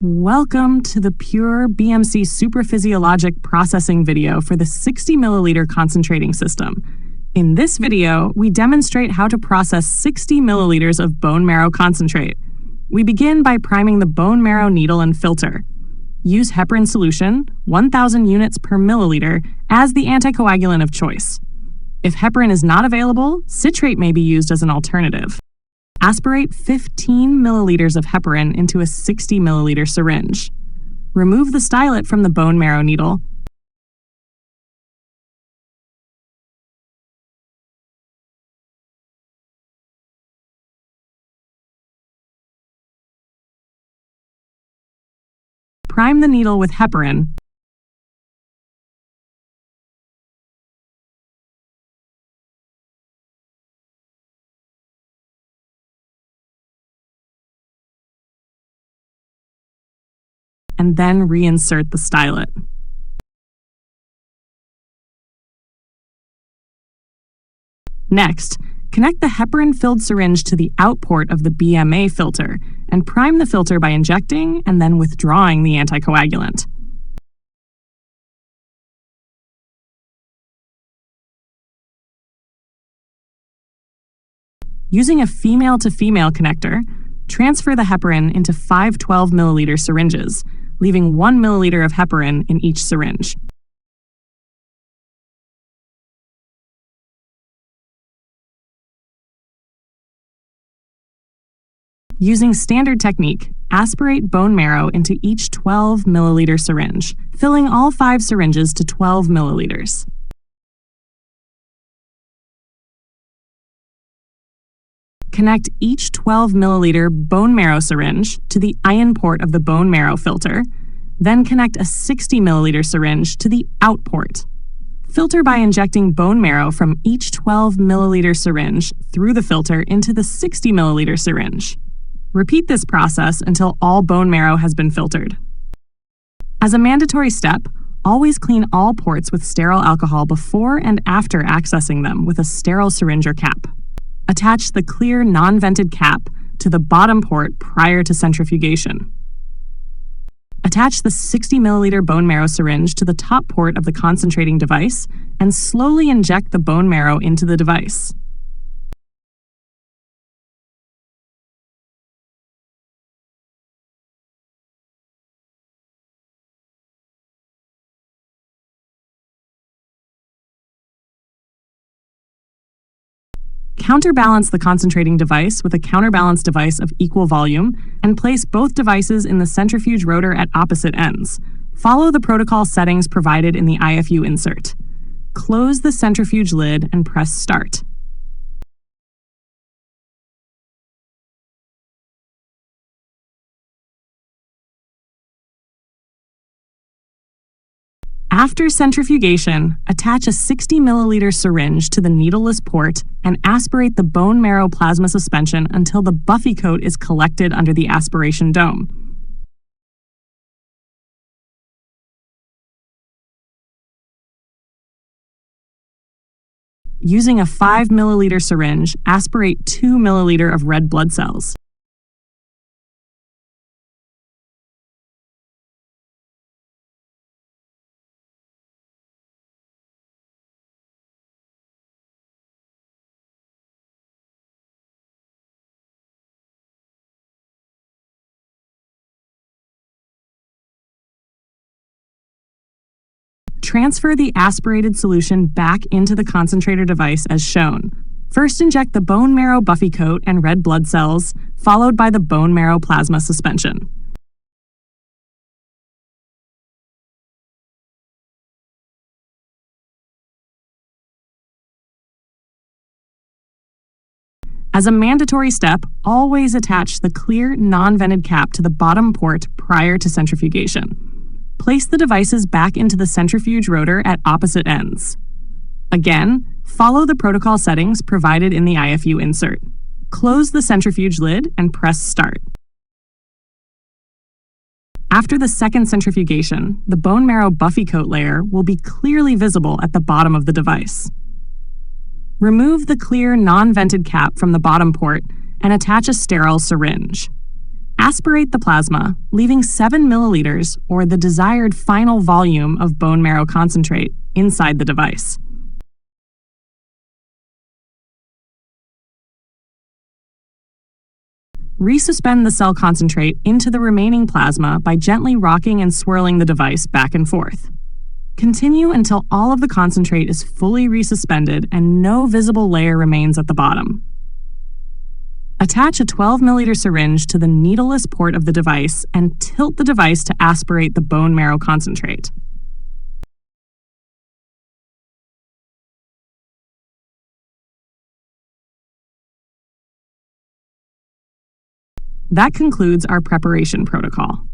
Welcome to the PureBMC SupraPhysiologic processing video for the 60 milliliter concentrating system. In this video, we demonstrate how to process 60 milliliters of bone marrow concentrate. We begin by priming the bone marrow needle and filter. Use heparin solution, 1,000 units per milliliter, as the anticoagulant of choice. If heparin is not available, citrate may be used as an alternative. Aspirate 15 milliliters of heparin into a 60 milliliter syringe. Remove the stylet from the bone marrow needle. Prime the needle with heparin. And then reinsert the stylet. Next, connect the heparin-filled syringe to the out port of the BMA filter and prime the filter by injecting and then withdrawing the anticoagulant. Using a female-to-female connector, transfer the heparin into 5 12 milliliter syringes, leaving 1 milliliter of heparin in each syringe. Using standard technique, aspirate bone marrow into each 12 milliliter syringe, filling all 5 syringes to 12 milliliters. Connect each 12 milliliter bone marrow syringe to the ion port of the bone marrow filter, then connect a 60 milliliter syringe to the out port. Filter by injecting bone marrow from each 12 milliliter syringe through the filter into the 60 milliliter syringe. Repeat this process until all bone marrow has been filtered. As a mandatory step, always clean all ports with sterile alcohol before and after accessing them with a sterile syringe or cap. Attach the clear, non-vented cap to the bottom port prior to centrifugation. Attach the 60 milliliter bone marrow syringe to the top port of the concentrating device and slowly inject the bone marrow into the device. Counterbalance the concentrating device with a counterbalance device of equal volume and place both devices in the centrifuge rotor at opposite ends. Follow the protocol settings provided in the IFU insert. Close the centrifuge lid and press start. After centrifugation, attach a 60 milliliter syringe to the needleless port and aspirate the bone marrow plasma suspension until the buffy coat is collected under the aspiration dome. Using a 5 milliliter syringe, aspirate 2 milliliter of red blood cells. Transfer the aspirated solution back into the concentrator device as shown. First inject the bone marrow buffy coat and red blood cells, followed by the bone marrow plasma suspension. As a mandatory step, always attach the clear, non-vented cap to the bottom port prior to centrifugation. Place the devices back into the centrifuge rotor at opposite ends. Again, follow the protocol settings provided in the IFU insert. Close the centrifuge lid and press start. After the second centrifugation, the bone marrow buffy coat layer will be clearly visible at the bottom of the device. Remove the clear, non-vented cap from the bottom port and attach a sterile syringe. Aspirate the plasma, leaving 7 milliliters, or the desired final volume of bone marrow concentrate, inside the device. Resuspend the cell concentrate into the remaining plasma by gently rocking and swirling the device back and forth. Continue until all of the concentrate is fully resuspended and no visible layer remains at the bottom. Attach a 12 milliliter syringe to the needleless port of the device and tilt the device to aspirate the bone marrow concentrate. That concludes our preparation protocol.